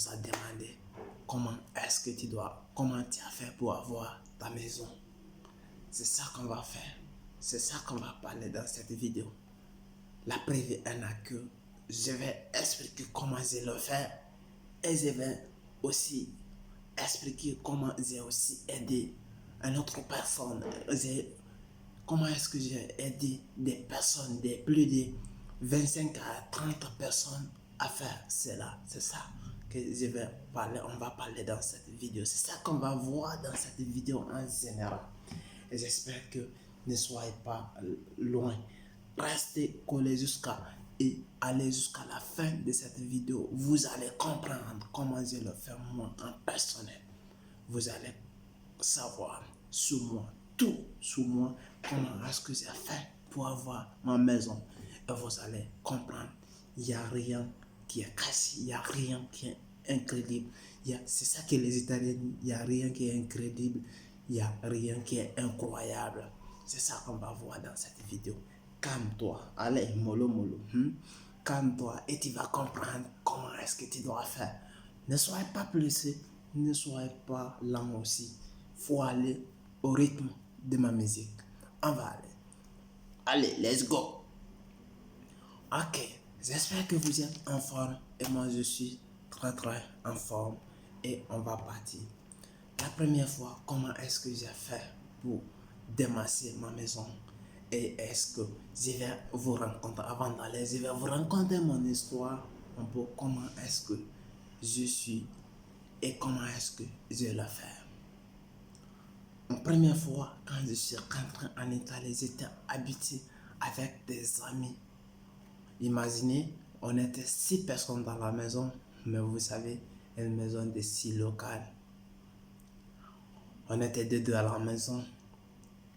nous a demandé comment est-ce que comment tu as fait pour avoir ta maison. C'est ça qu'on va faire. C'est ça qu'on va parler dans cette vidéo. La preuve en a que je vais expliquer comment je le fais et je vais aussi expliquer comment j'ai aussi aidé une autre personne. Comment est-ce que j'ai aidé des personnes, plus de 25 à 30 personnes à faire cela. C'est ça que je vais parler, on va parler dans cette vidéo. C'est ça qu'on va voir dans cette vidéo en général. Et j'espère que ne soyez pas loin. Restez collés et allez jusqu'à la fin de cette vidéo. Vous allez comprendre comment je le fais moi en personnel. Vous allez savoir sur moi, tout sur moi, comment est-ce que j'ai fait pour avoir ma maison. Et vous allez comprendre, il n'y a rien qui est caché, il n'y a rien qui est incrédible. C'est ça que les Italiens disent, il n'y a rien qui est incrédible, il n'y a rien qui est incroyable. C'est ça qu'on va voir dans cette vidéo. Calme-toi, allez, mollo mollo. Calme-toi et tu vas comprendre comment est-ce que tu dois faire. Ne soyez pas blessé, ne soyez pas lent aussi. Il faut aller au rythme de ma musique. On va aller. Allez, let's go. Ok, j'espère que vous êtes en forme et moi je suis très en forme et on va partir. La première fois, comment est-ce que j'ai fait pour démasser ma maison et est-ce que je vais vous raconter, avant d'aller, je vais vous raconter mon histoire un peu, comment est-ce que je suis et comment est-ce que je le fais. La première fois, quand je suis rentré en Italie, j'étais habité avec des amis. Imaginez, on était 6 personnes dans la maison, mais vous savez, une maison de 6 locales. On était deux à la maison,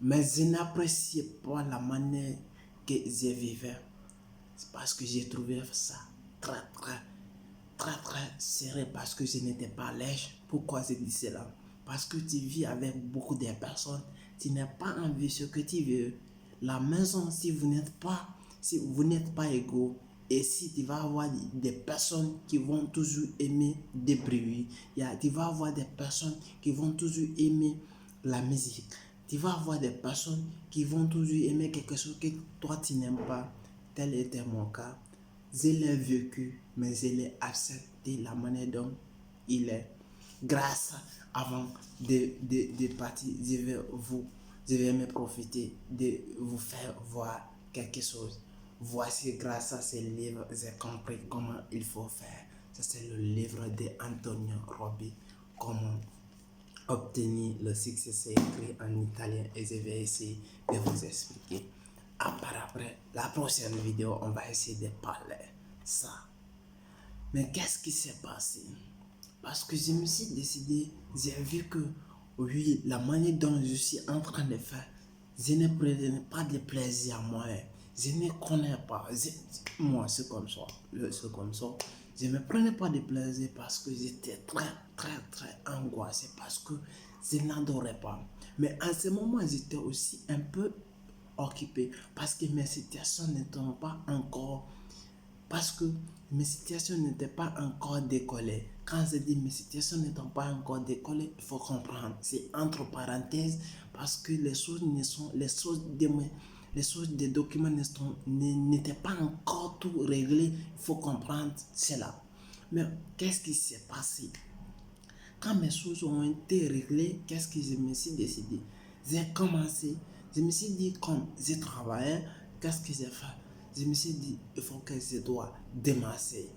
mais je n'appréciais pas la manière que je vivais. C'est parce que j'ai trouvé ça très serré, parce que je n'étais pas lèche. Pourquoi je dis cela? Parce que tu vis avec beaucoup de personnes, tu n'as pas envie de ce que tu veux. La maison, si vous n'êtes pas égaux, et si tu vas avoir des personnes qui vont toujours aimer des bruits, tu vas avoir des personnes qui vont toujours aimer la musique, tu vas avoir des personnes qui vont toujours aimer quelque chose que toi tu n'aimes pas. Tel était mon cas. Je l'ai vécu, mais je l'ai accepté la manière dont il est. Grâce, avant de partir, je vais me profiter de vous faire voir quelque chose. Voici, grâce à ce livre, j'ai compris comment il faut faire. Ça, c'est le livre d'Antonio Robbi, comment obtenir le succès. C'est écrit en italien et je vais essayer de vous expliquer. Après, la prochaine vidéo, on va essayer de parler ça. Mais qu'est-ce qui s'est passé? Parce que je me suis décidé, j'ai vu que, oui, la manière dont je suis en train de faire, je ne prenais pas de plaisir à moi. Je ne connais pas. Moi, c'est comme ça. Je ne me prenais pas de plaisir parce que j'étais très angoissé, parce que je n'adorais pas. Mais à ce moment, j'étais aussi un peu occupé parce que mes situations n'étaient pas encore, parce que mes situations n'étaient pas encore décollées. Quand je dis mes situations n'étaient pas encore décollées, il faut comprendre, c'est entre parenthèses, parce que les choses des documents n'étaient pas encore tout réglées. Il faut comprendre cela. Mais qu'est-ce qui s'est passé? Quand mes choses ont été réglées, qu'est-ce que je me suis décidé? J'ai commencé, je me suis dit, comme j'ai travaillé, qu'est-ce que j'ai fait? Je me suis dit, il faut que je dois démasser.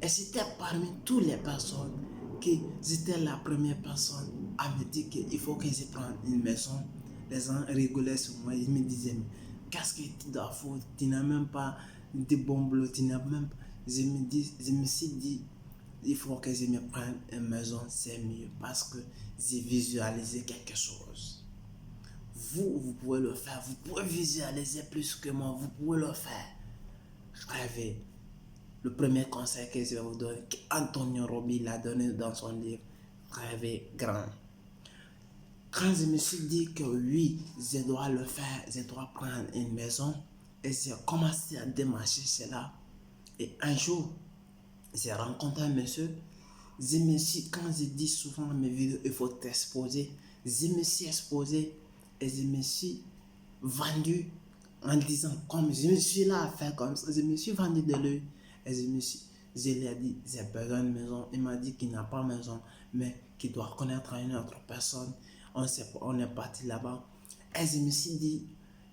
Et c'était parmi toutes les personnes que j'étais la première personne à me dire qu'il faut que je prenne une maison. Les gens rigolaient sur moi, ils me disaient, mais qu'est-ce que tu dois faire? Tu n'as même pas de bon boulot, tu n'as même pas... Je me suis dit, il faut que je me prenne une maison, c'est mieux, parce que j'ai visualisé quelque chose. Vous pouvez le faire, vous pouvez visualiser plus que moi, vous pouvez le faire. Rêvez. Le premier conseil que je vais vous donner, qu'Antonio Robbi l'a donné dans son livre, rêvez grand. Quand je me suis dit que oui, je dois le faire, je dois prendre une maison, et j'ai commencé à démarcher cela. Et un jour, j'ai rencontré un monsieur. Je me suis, quand je dis souvent dans mes vidéos, il faut t'exposer. Je me suis exposé et je me suis vendu en disant, comme je me suis là à faire comme ça, je me suis vendu de lui et je lui ai dit, j'ai besoin de maison. Il m'a dit qu'il n'a pas de maison, mais qu'il doit connaître une autre personne. On est parti là-bas et je me suis dit,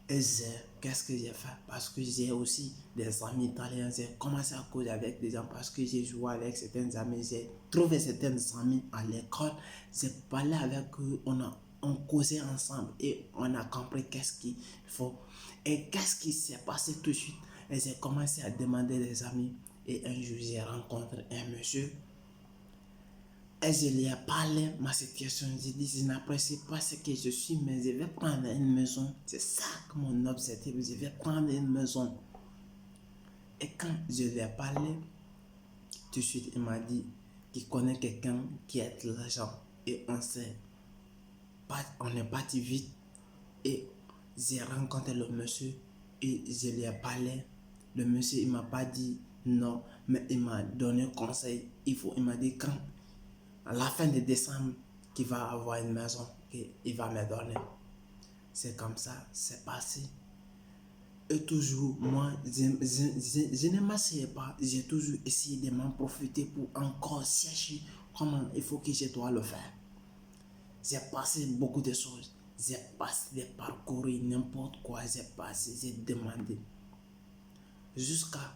qu'est-ce que j'ai fait? Parce que j'ai aussi des amis italiens. J'ai commencé à causer avec des gens parce que j'ai joué avec certains amis. J'ai trouvé certains amis à l'école. J'ai parlé avec eux. On causait ensemble et on a compris qu'est-ce qu'il faut. Et qu'est-ce qui s'est passé tout de suite? Et j'ai commencé à demander des amis. Et un jour, j'ai rencontré un monsieur. Et je lui ai parlé ma situation. J'ai dit, je n'apprécie pas ce que je suis, mais je vais prendre une maison. C'est ça que mon objectif. Je vais prendre une maison. Et quand je lui ai parlé, tout de suite, il m'a dit qu'il connaît quelqu'un qui a de l'argent. Et on est parti vite. Et j'ai rencontré le monsieur et je lui ai parlé. Le monsieur, il m'a pas dit non, mais il m'a donné conseil. Il m'a dit quand à la fin de décembre, qu'il va avoir une maison qu'il va me donner. C'est comme ça, c'est passé. Et toujours, moi, je ne m'asseyais pas. J'ai toujours essayé de m'en profiter pour encore chercher comment il faut que je dois le faire. J'ai passé beaucoup de choses. J'ai passé des parcours, n'importe quoi. J'ai passé, j'ai demandé. Jusqu'à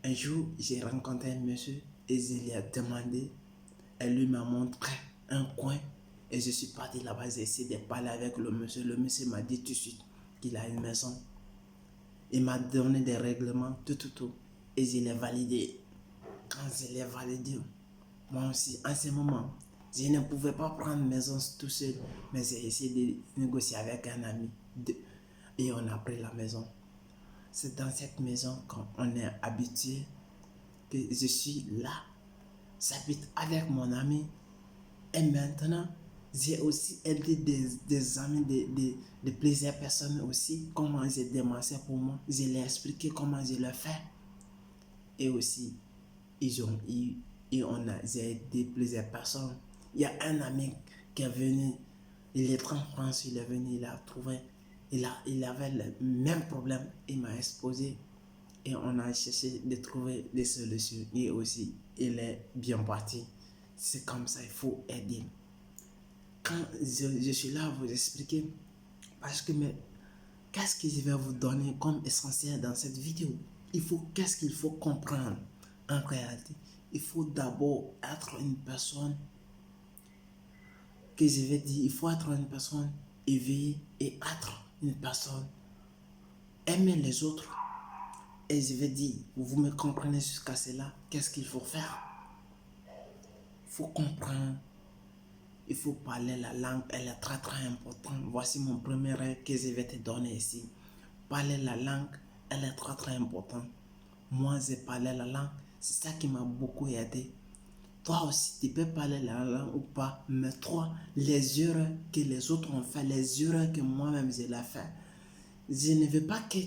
un jour, j'ai rencontré un monsieur et je lui ai demandé. Elle lui m'a montré un coin et je suis parti là-bas. J'ai essayé de parler avec le monsieur. Le monsieur m'a dit tout de suite qu'il a une maison. Il m'a donné des règlements, tout. Et je l'ai validé. Quand je l'ai validé, moi aussi, en ce moment, je ne pouvais pas prendre maison tout seul. Mais j'ai essayé de négocier avec un ami. Et on a pris la maison. C'est dans cette maison qu'on est habitué que je suis là. J'habite avec mon ami. Et maintenant, j'ai aussi aidé des amis de plusieurs personnes aussi. Comment j'ai démarché pour moi. Je leur ai expliqué comment je le fais. Et aussi, j'ai aidé plusieurs personnes. Il y a un ami qui est venu, il est en France, il est venu, il a trouvé, il avait le même problème. Il m'a exposé et on a cherché de trouver des solutions. Et aussi, il est bien parti. C'est comme ça, il faut aider. Quand je suis là à vous expliquer, parce que qu'est-ce que je vais vous donner comme essentiel dans cette vidéo? Qu'est-ce qu'il faut comprendre en réalité? Il faut d'abord être une personne que je vais dire, il faut être une personne éveillée et être une personne aimer les autres. Et je vais dire, vous me comprenez jusqu'à cela, qu'est-ce qu'il faut faire? Il faut comprendre. Il faut parler la langue, elle est très très importante. Voici mon premier rêve que je vais te donner ici. Parler la langue, elle est très très importante. Moi, j'ai parlé la langue, c'est ça qui m'a beaucoup aidé. Toi aussi, tu peux parler la langue ou pas, mais toi, les erreurs que les autres ont fait, les erreurs que moi-même j'ai fait, je ne veux pas que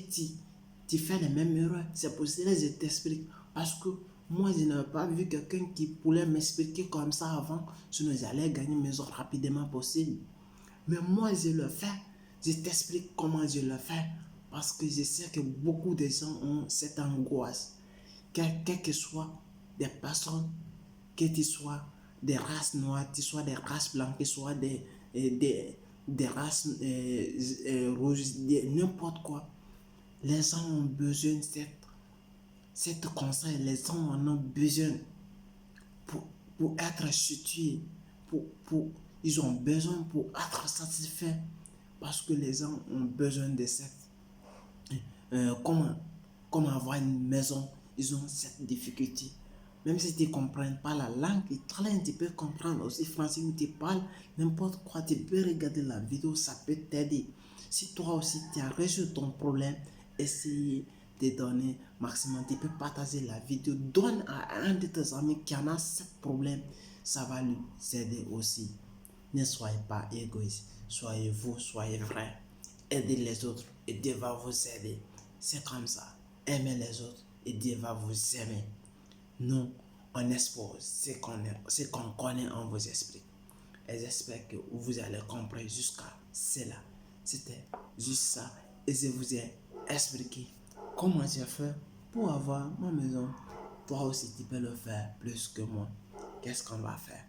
tu fais les mêmes erreurs. C'est pour cela que je t'explique. Parce que moi, je n'avais pas vu quelqu'un qui pouvait m'expliquer comme ça avant. Sinon, j'allais gagner mes ordres rapidement possible. Mais moi, je le fais. Je t'explique comment je le fais. Parce que je sais que beaucoup de gens ont cette angoisse. Quelles que soient des personnes, que tu sois des races noires, que tu sois des races blanches, que tu sois des races rouges, n'importe quoi. Les gens ont besoin de cette conseil, les gens en ont besoin pour être situés, ils ont besoin pour être satisfaits, parce que les gens ont besoin de cette, comment avoir une maison, ils ont cette difficulté. Même si tu ne comprends pas la langue italienne, tu peux comprendre aussi français où tu parles, n'importe quoi, tu peux regarder la vidéo, ça peut t'aider. Si toi aussi tu as résolu ton problème, essaye de donner maximum. Tu peux partager la vidéo, donne à un de tes amis qui en a ce problème, ça va lui aider aussi. Ne soyez pas égoïste, soyez vous, soyez vrai. Aidez les autres et Dieu va vous aider. C'est comme ça. Aimez les autres et Dieu va vous aimer. Nous, on expose ce qu'on connaît en vos esprits. Et j'espère que vous allez comprendre jusqu'à cela. C'était juste ça. Et je vous ai expliqué comment j'ai fait pour avoir ma maison. Toi aussi, tu peux le faire plus que moi. Qu'est-ce qu'on va faire?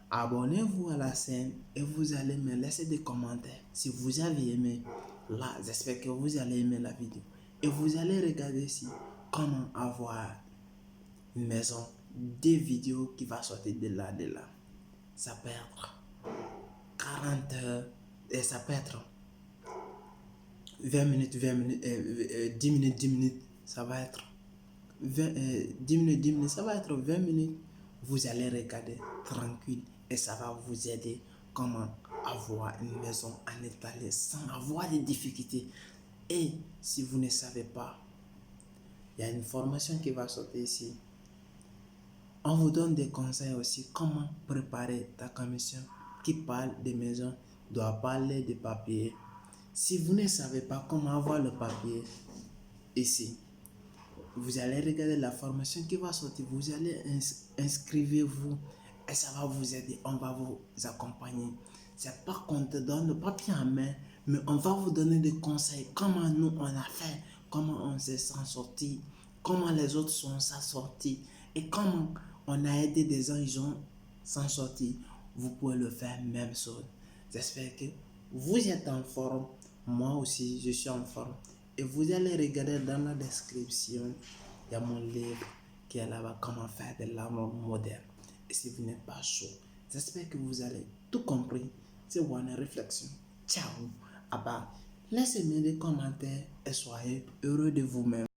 Abonnez-vous à la chaîne et vous allez me laisser des commentaires. Si vous avez aimé, là, j'espère que vous allez aimer la vidéo. Et vous allez regarder ici comment avoir une maison, des vidéos qui vont sortir de là. Ça peut être 40 heures et ça peut être 20 minutes, 10 minutes, 10 minutes. Ça va être 10 minutes, 10 minutes, ça va être 20 minutes. Vous allez regarder tranquille et ça va vous aider comment avoir une maison en étalé sans avoir de difficultés. Et si vous ne savez pas, il y a une formation qui va sortir ici. On vous donne des conseils aussi comment préparer ta commission qui parle des maisons, doit parler des papiers. Si vous ne savez pas comment avoir le papier ici, vous allez regarder la formation qui va sortir, vous allez inscrivez-vous et ça va vous aider, on va vous accompagner. C'est pas qu'on te donne le papier en main, mais on va vous donner des conseils, comment nous on a fait, comment on s'est sorti, comment les autres sont sortis et comment on a aidé des gens, ils ont s'en sorti. Vous pouvez le faire même chose. J'espère que vous êtes en forme, moi aussi je suis en forme. Et vous allez regarder dans la description, il y a mon livre qui est là-bas, comment faire de l'amour moderne. Et si vous n'êtes pas chaud, j'espère que vous allez tout compris. C'est une réflexion. Ciao. Laissez-moi des commentaires et soyez heureux de vous-même.